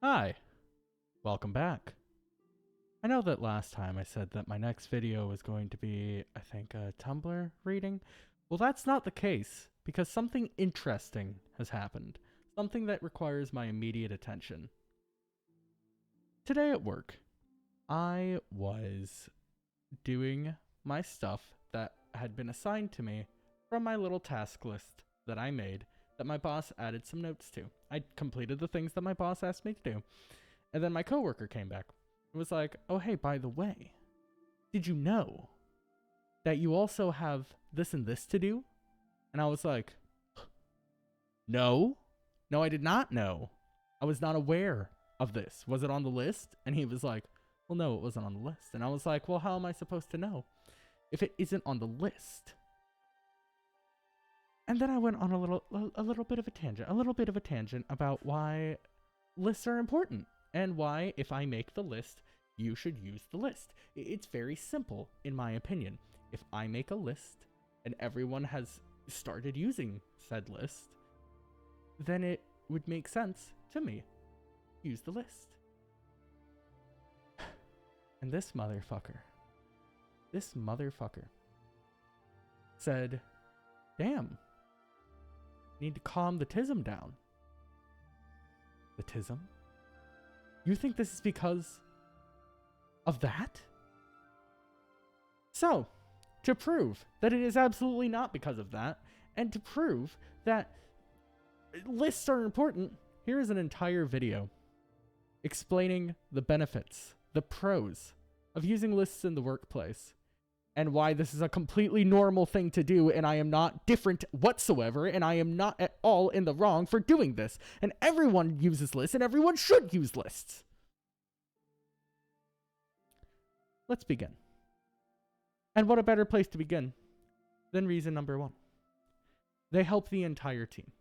Hi, welcome back. I know that last time I said that my next video was going to be, I think, a Tumblr reading. Well, that's not the case, because something interesting has happened. Something that requires my immediate attention. Today at work, I was doing my stuff that had been assigned to me from my little task list that I made that my boss added some notes to. I completed the things that my boss asked me to do. And then my coworker came back. It was like, oh, hey, by the way, did you know that you also have this and this to do? And I was like, no, I did not know. I was not aware of this. Was it on the list? And he was like, well, no, it wasn't on the list. And I was like, well, how am I supposed to know if it isn't on the list? And then I went on a little bit of a tangent about why lists are important. And why, if I make the list, you should use the list. It's very simple, in my opinion. If I make a list, and everyone has started using said list, then it would make sense to me. Use the list. And this motherfucker said, damn, need to calm the tism down. The tism? You think this is because of that? So, to prove that it is absolutely not because of that, and to prove that lists are important, here is an entire video explaining the benefits, the pros of using lists in the workplace, and why this is a completely normal thing to do, and I am not different whatsoever, and I am not at all in the wrong for doing this. And everyone uses lists, and everyone should use lists. Let's begin. And what a better place to begin than reason number one. They help the entire team.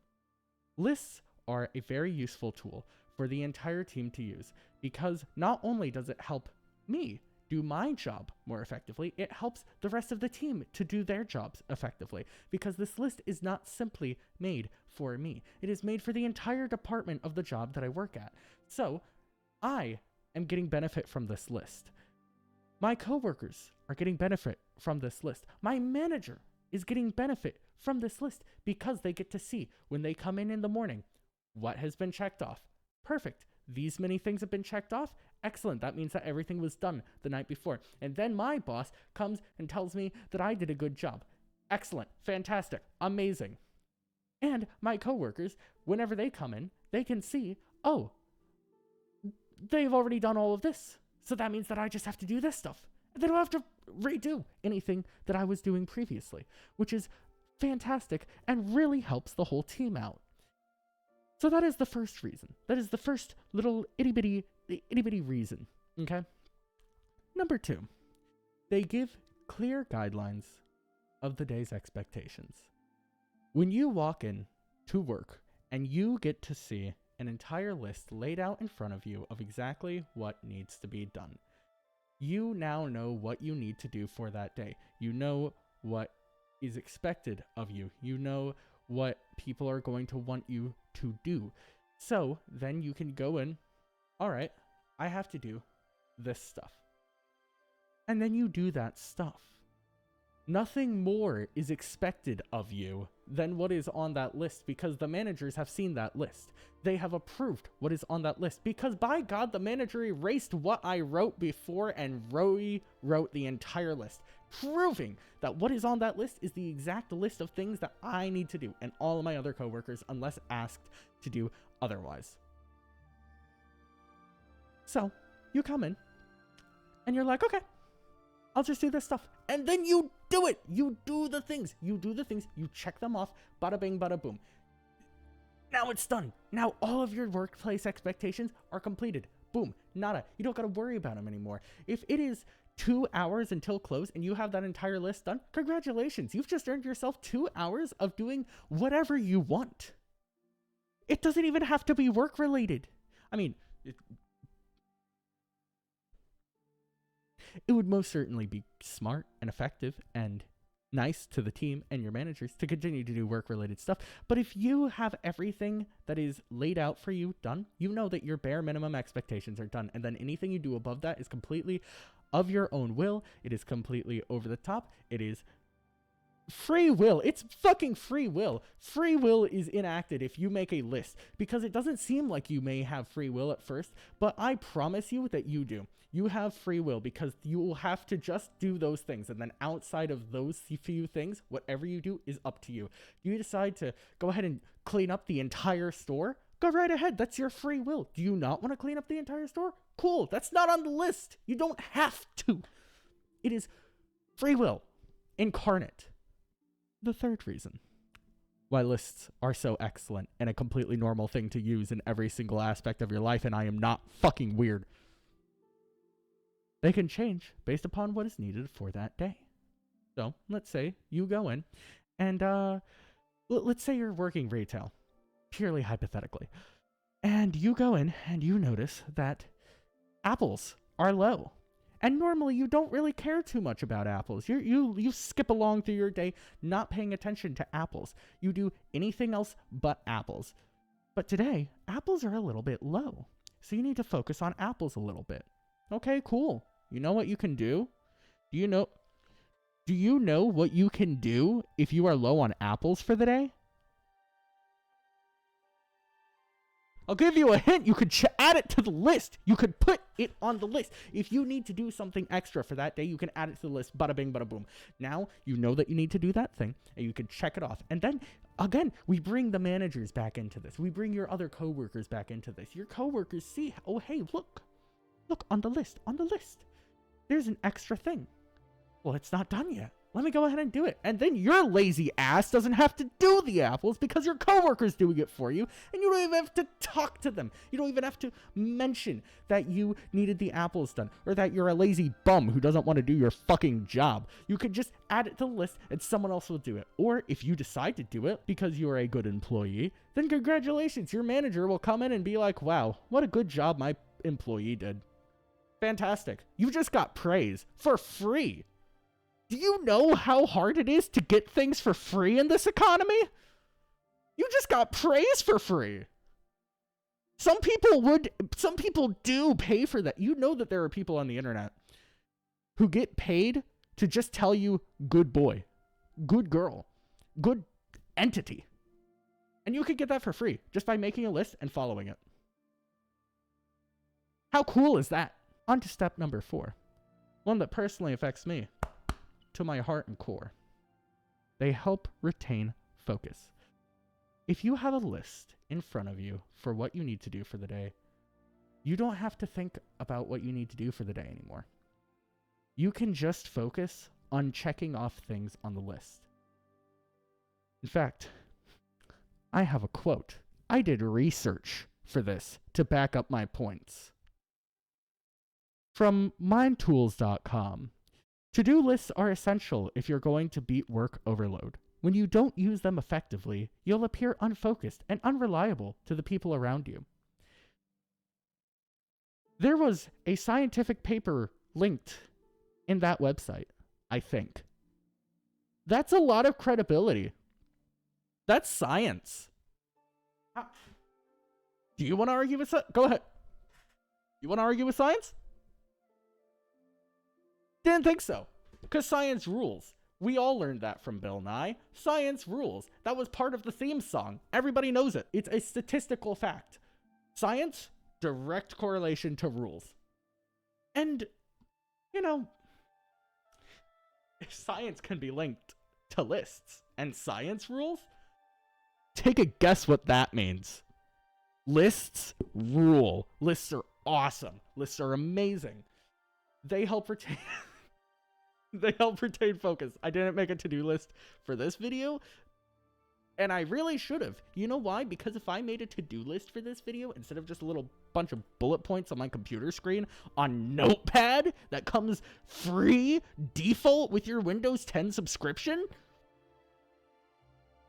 Lists are a very useful tool for the entire team to use, because not only does it help me do my job more effectively, it helps the rest of the team to do their jobs effectively, because this list is not simply made for me. It is made for the entire department of the job that I work at. So I am getting benefit from this list. My coworkers are getting benefit from this list. My manager is getting benefit from this list, because they get to see when they come in the morning what has been checked off. Perfect. These many things have been checked off. Excellent. That means that everything was done the night before. And then my boss comes and tells me that I did a good job. Excellent. Fantastic. Amazing. And my coworkers, whenever they come in, they can see, oh, they've already done all of this. So that means that I just have to do this stuff. They don't have to redo anything that I was doing previously, which is fantastic and really helps the whole team out. So that is the first reason. That is the first little itty-bitty reason, okay? Number two, they give clear guidelines of the day's expectations. When you walk in to work and you get to see an entire list laid out in front of you of exactly what needs to be done, you now know what you need to do for that day. You know what is expected of you. You know what people are going to want you to do. So then you can go in, all right, I have to do this stuff. And then you do that stuff. Nothing more is expected of you than what is on that list, because the managers have seen that list. They have approved what is on that list, because by God, the manager erased what I wrote before and rewrote the entire list, proving that what is on that list is the exact list of things that I need to do, and all of my other coworkers, unless asked to do otherwise. So you come in and you're like, okay, I'll just do this stuff. And then you do it. You do the things. You check them off. Bada bing, bada boom. Now it's done. Now all of your workplace expectations are completed. Boom. Nada. You don't got to worry about them anymore. If it is 2 hours until close and you have that entire list done, congratulations. You've just earned yourself 2 hours of doing whatever you want. It doesn't even have to be work related. I mean, it would most certainly be smart and effective and nice to the team and your managers to continue to do work-related stuff. But if you have everything that is laid out for you done, you know that your bare minimum expectations are done. And then anything you do above that is completely of your own will. It is completely over the top. It is free will. It's fucking free will. Free will is enacted if you make a list, because it doesn't seem like you may have free will at first, but I promise you that you do. You have free will, because you will have to just do those things, and then outside of those few things, whatever you do is up to you. You decide to go ahead and clean up the entire store, go right ahead. That's your free will. Do you not want to clean up the entire store? Cool. That's not on the list. You don't have to. It is free will incarnate. The third reason why lists are so excellent and a completely normal thing to use in every single aspect of your life, and I am not fucking weird. They can change based upon what is needed for that day. So let's say you go in and let's say you're working retail, purely hypothetically, and you go in and you notice that apples are low. And normally you don't really care too much about apples. You skip along through your day not paying attention to apples. You do anything else but apples. But today, apples are a little bit low. So you need to focus on apples a little bit. Okay, cool. You know what you can do? Do you know what you can do if you are low on apples for the day? I'll give you a hint. You could add it to the list. You could put it on the list. If you need to do something extra for that day, you can add it to the list. Bada bing, bada boom. Now you know that you need to do that thing, and you can check it off. And then, again, we bring the managers back into this. We bring your other coworkers back into this. Your coworkers see, oh, hey, look on the list. There's an extra thing. Well, it's not done yet. Let me go ahead and do it. And then your lazy ass doesn't have to do the apples because your coworker's doing it for you, and you don't even have to talk to them. You don't even have to mention that you needed the apples done, or that you're a lazy bum who doesn't want to do your fucking job. You could just add it to the list and someone else will do it. Or if you decide to do it because you're a good employee, then congratulations. Your manager will come in and be like, wow, what a good job my employee did. Fantastic. You just got praise for free. Do you know how hard it is to get things for free in this economy? You just got praise for free. Some people do pay for that. You know that there are people on the internet who get paid to just tell you good boy, good girl, good entity. And you could get that for free just by making a list and following it. How cool is that? On to step number 4. One that personally affects me to my heart and core. They help retain focus. If you have a list in front of you for what you need to do for the day, you don't have to think about what you need to do for the day anymore. You can just focus on checking off things on the list. In fact, I have a quote. I did research for this to back up my points. From mindtools.com. To-do lists are essential if you're going to beat work overload. When you don't use them effectively, you'll appear unfocused and unreliable to the people around you. There was a scientific paper linked in that website, I think. That's a lot of credibility. That's science. Do you want to argue with Go ahead. You want to argue with science? Didn't think so. Because science rules. We all learned that from Bill Nye. Science rules. That was part of the theme song. Everybody knows it. It's a statistical fact. Science, direct correlation to rules. And, you know, if science can be linked to lists and science rules, take a guess what that means. Lists rule. Lists are awesome. Lists are amazing. They help retain focus. I didn't make a to-do list for this video, and I really should have. You know why? Because if I made a to-do list for this video instead of just a little bunch of bullet points on my computer screen on Notepad that comes free default with your Windows 10 subscription,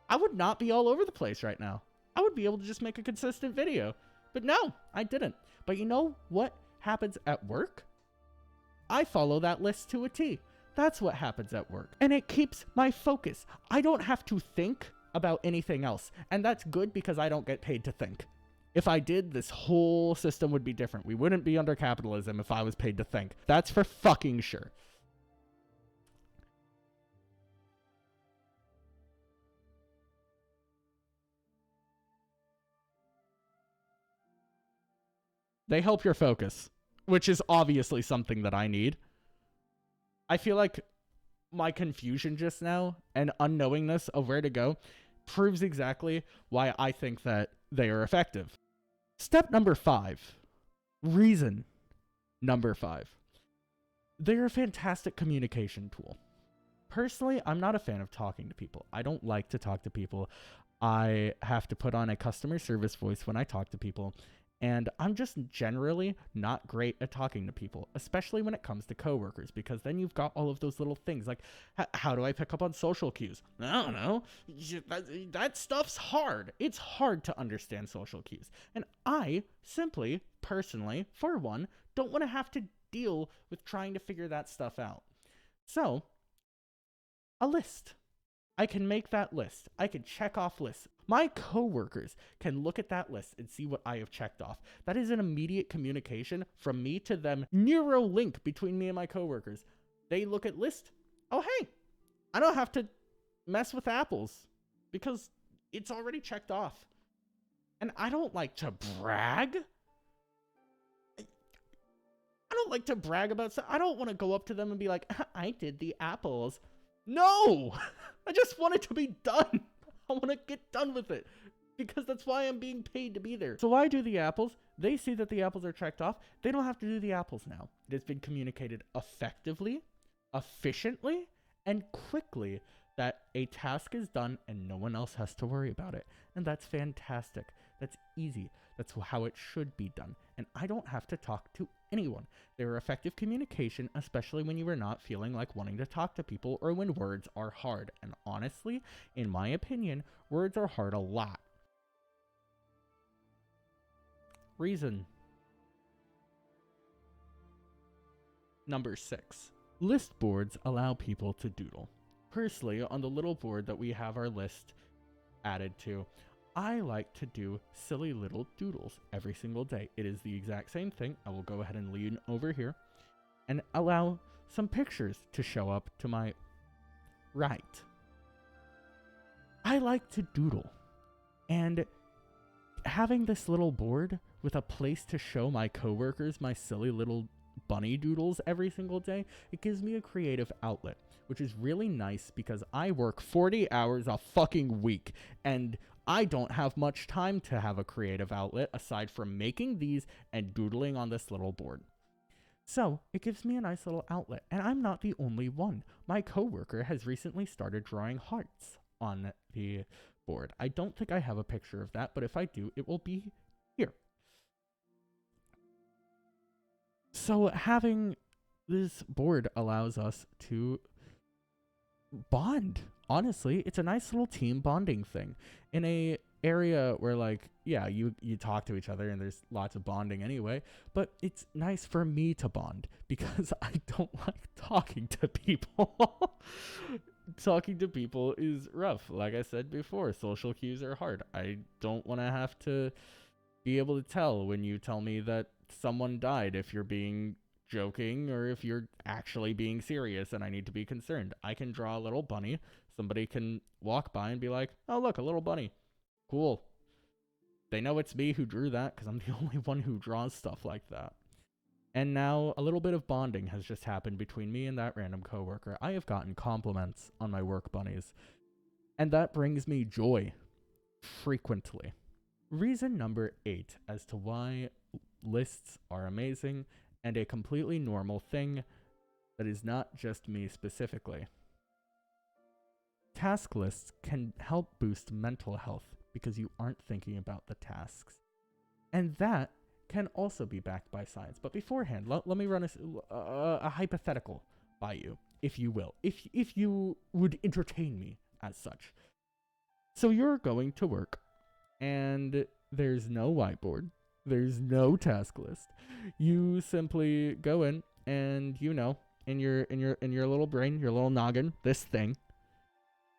I would not be all over the place right now. I would be able to just make a consistent video. But no, I didn't. But you know what happens at work? I follow that list to a T. That's what happens at work. And it keeps my focus. I don't have to think about anything else. And that's good because I don't get paid to think. If I did, this whole system would be different. We wouldn't be under capitalism if I was paid to think. That's for fucking sure. They help your focus, which is obviously something that I need. I feel like my confusion just now and unknowingness of where to go proves exactly why I think that they are effective. Step number 5. Reason number 5. They're a fantastic communication tool. Personally, I'm not a fan of talking to people. I don't like to talk to people. I have to put on a customer service voice when I talk to people. And I'm just generally not great at talking to people, especially when it comes to coworkers, because then you've got all of those little things like, how do I pick up on social cues? I don't know. That stuff's hard. It's hard to understand social cues. And I simply, personally, for one, don't want to have to deal with trying to figure that stuff out. So, a list. I can make that list. I can check off lists. My coworkers can look at that list and see what I have checked off. That is an immediate communication from me to them. Neuro link between me and my coworkers. They look at list. Oh, hey, I don't have to mess with apples because it's already checked off. And I don't like to brag. I don't like to brag about stuff. I don't want to go up to them and be like, I did the apples. No, I just want it to be done. I want to get done with it because that's why I'm being paid to be there. So I do the apples. They see that the apples are checked off. They don't have to do the apples now. It has been communicated effectively, efficiently, and quickly that a task is done and no one else has to worry about it. And that's fantastic. That's easy. That's how it should be done. And I don't have to talk to anyone. They're effective communication, especially when you are not feeling like wanting to talk to people or when words are hard. And honestly, in my opinion, words are hard a lot. Reason number 6. List boards allow people to doodle. Personally, on the little board that we have our list added to, I like to do silly little doodles every single day. It is the exact same thing. I will go ahead and lean over here and allow some pictures to show up to my right. I like to doodle, and having this little board with a place to show my coworkers my silly little bunny doodles every single day, it gives me a creative outlet, which is really nice because I work 40 hours a fucking week, and I don't have much time to have a creative outlet aside from making these and doodling on this little board. So it gives me a nice little outlet, and I'm not the only one. My coworker has recently started drawing hearts on the board. I don't think I have a picture of that, but if I do, it will be here. So having this board allows us to bond. Honestly, it's a nice little team bonding thing in a area where, like, yeah, you talk to each other and there's lots of bonding anyway, but it's nice for me to bond because I don't like talking to people. Talking to people is rough. Like I said before, social cues are hard. I don't want to have to be able to tell when you tell me that someone died if you're being joking or if you're actually being serious and I need to be concerned. I can draw a little bunny. Somebody can walk by and be like, oh, look, a little bunny. Cool. They know it's me who drew that because I'm the only one who draws stuff like that. And now a little bit of bonding has just happened between me and that random coworker. I have gotten compliments on my work bunnies, and that brings me joy frequently. Reason number 8 as to why lists are amazing and a completely normal thing that is not just me specifically. Task lists can help boost mental health because you aren't thinking about the tasks. And that can also be backed by science. But beforehand, let me run a hypothetical by you, if you will, if you would entertain me as such. So you're going to work, and there's no whiteboard. There's no task list. You simply go in and, in your little brain, your little noggin, this thing.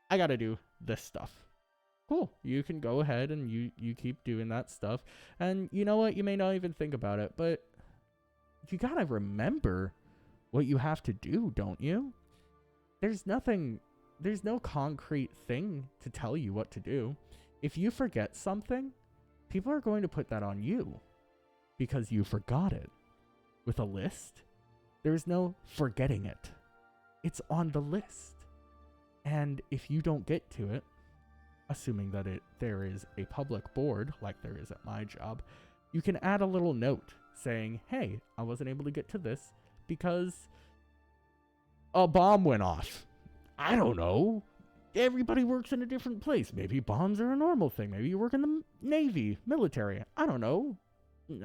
I gotta do this stuff. Cool. You can go ahead and you keep doing that stuff. And you know what? You may not even think about it, but you gotta remember what you have to do, don't you? There's no concrete thing to tell you what to do. If you forget something, people are going to put that on you because you forgot it. With a list, there's no forgetting it. It's on the list. And if you don't get to it, assuming that there is a public board like there is at my job, you can add a little note saying, hey, I wasn't able to get to this because a bomb went off. I don't know. Everybody works in a different place. Maybe bombs are a normal thing. Maybe you work in the Navy, military. I don't know.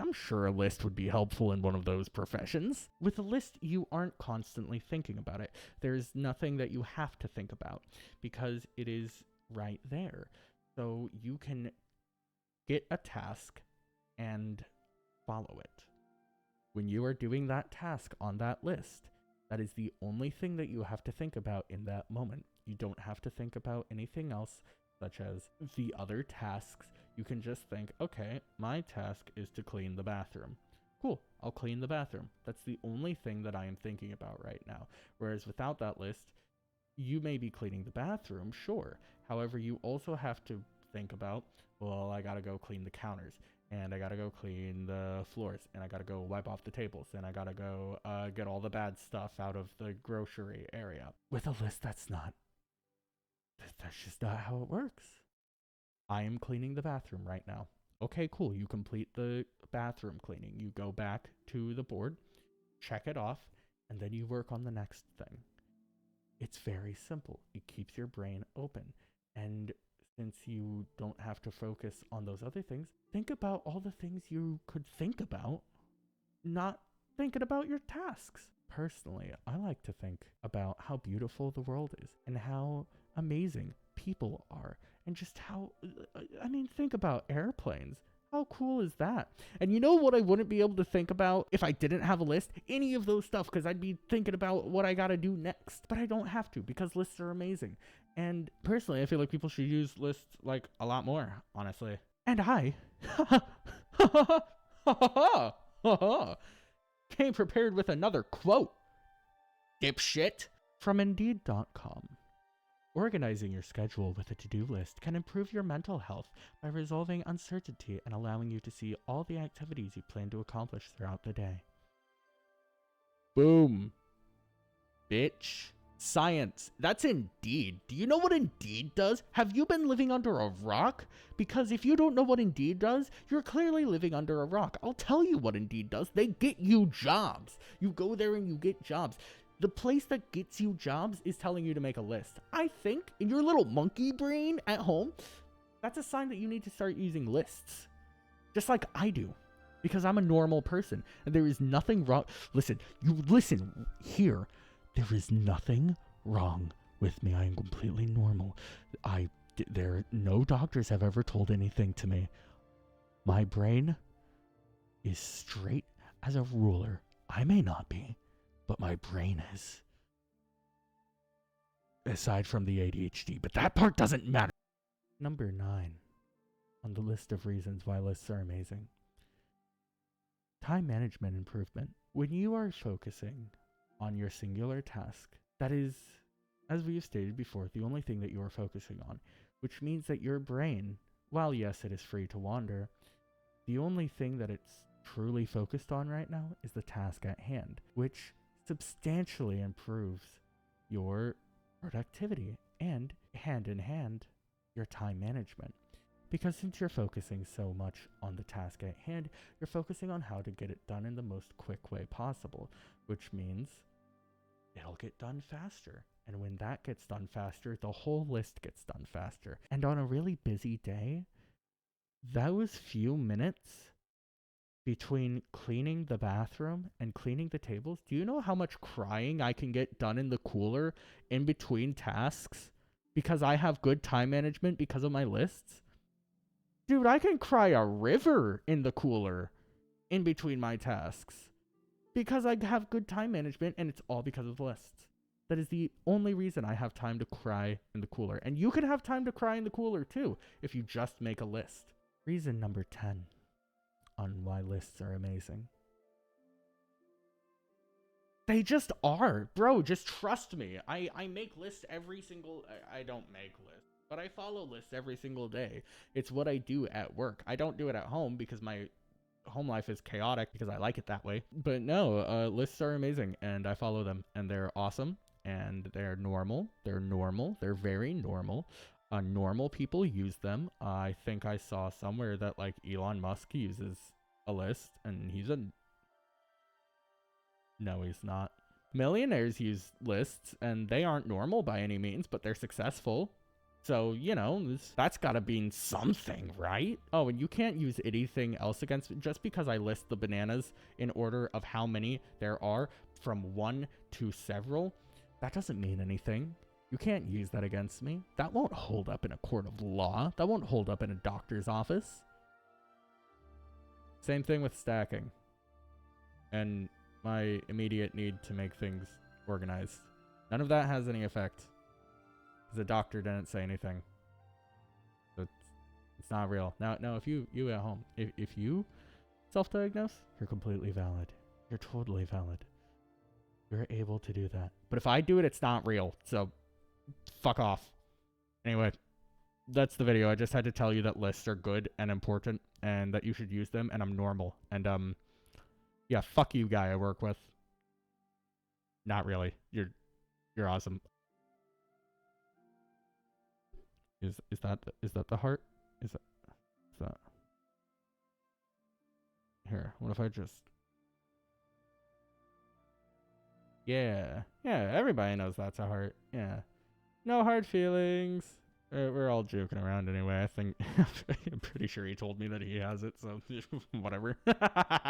I'm sure a list would be helpful in one of those professions. With a list, you aren't constantly thinking about it. There's nothing that you have to think about because it is right there. So you can get a task and follow it. When you are doing that task on that list, that is the only thing that you have to think about in that moment. You don't have to think about anything else, such as the other tasks. You can just think, okay, my task is to clean the bathroom. Cool, I'll clean the bathroom. That's the only thing that I am thinking about right now. Whereas without that list, you may be cleaning the bathroom, sure. However, you also have to think about, well, I gotta go clean the counters, and I gotta go clean the floors, and I gotta go wipe off the tables, and I gotta go get all the bad stuff out of the grocery area. With a list, that's just not how it works. I am cleaning the bathroom right now. Okay, cool. You complete the bathroom cleaning. You go back to the board, check it off, and then you work on the next thing. It's very simple. It keeps your brain open. And since you don't have to focus on those other things, think about all the things you could think about, not thinking about your tasks. Personally, I like to think about how beautiful the world is and how amazing people are and just how, think about airplanes. How cool is that? And you know what I wouldn't be able to think about if I didn't have a list? Any of those stuff, because I'd be thinking about what I gotta do next. But I don't have to because lists are amazing. And personally, I feel like people should use lists like a lot more, honestly. And I came prepared with another quote, dipshit, from Indeed.com. Organizing your schedule with a to-do list can improve your mental health by resolving uncertainty and allowing you to see all the activities you plan to accomplish throughout the day. Boom. Bitch. Science. That's Indeed. Do you know what Indeed does? Have you been living under a rock? Because if you don't know what Indeed does, you're clearly living under a rock. I'll tell you what Indeed does. They get you jobs. You go there and you get jobs. The place that gets you jobs is telling you to make a list. I think in your little monkey brain at home, that's a sign that you need to start using lists. Just like I do. Because I'm a normal person. And there is nothing wrong. Listen here. There is nothing wrong with me. I am completely normal. No doctors have ever told anything to me. My brain is straight as a ruler. I may not be, but my brain is. Aside from the ADHD, but that part doesn't matter. Number 9 on the list of reasons why lists are amazing. Time management improvement. When you are focusing on your singular task, that is, as we have stated before, the only thing that you are focusing on, which means that your brain, while yes, it is free to wander, the only thing that it's truly focused on right now is the task at hand, which substantially improves your productivity and, hand in hand, your time management. Because since you're focusing so much on the task at hand, you're focusing on how to get it done in the most quick way possible, which means it'll get done faster. And when that gets done faster, the whole list gets done faster. And on a really busy day, those few minutes between cleaning the bathroom and cleaning the tables, do you know how much crying I can get done in the cooler in between tasks? Because I have good time management because of my lists? Dude, I can cry a river in the cooler in between my tasks. Because I have good time management, and it's all because of lists. That is the only reason I have time to cry in the cooler. And you can have time to cry in the cooler too, if you just make a list. Reason number 10 on why lists are amazing. They just are. Bro, just trust me. I make lists every single... I don't make lists, but I follow lists every single day. It's what I do at work. I don't do it at home because my home life is chaotic because I like it that way. But no, lists are amazing, and I follow them, and they're awesome, and they're normal. They're normal. They're very normal. Normal people use them. I think I saw somewhere that, like, Elon Musk uses a list, and he's a... No, he's not. Millionaires use lists, and they aren't normal by any means, but they're successful. So, you know, that's gotta mean something, right? Oh, and you can't use anything else against me. Just because I list the bananas in order of how many there are, from 1 to several, that doesn't mean anything. You can't use that against me. That won't hold up in a court of law. That won't hold up in a doctor's office. Same thing with stacking. And my immediate need to make things organized. None of that has any effect. The doctor didn't say anything. So it's not real. Now, no, if you at home, if you self-diagnose, you're completely valid. You're totally valid. You're able to do that. But if I do it, it's not real. So fuck off. Anyway, that's the video. I just had to tell you that lists are good and important and that you should use them, and I'm normal. And yeah, fuck you, guy I work with. Not really. You're awesome. Is that the heart? Is that here? What if I just... Yeah, everybody knows that's a heart. Yeah, no hard feelings. We're all joking around anyway. I think I'm pretty sure he told me that he has it, so whatever.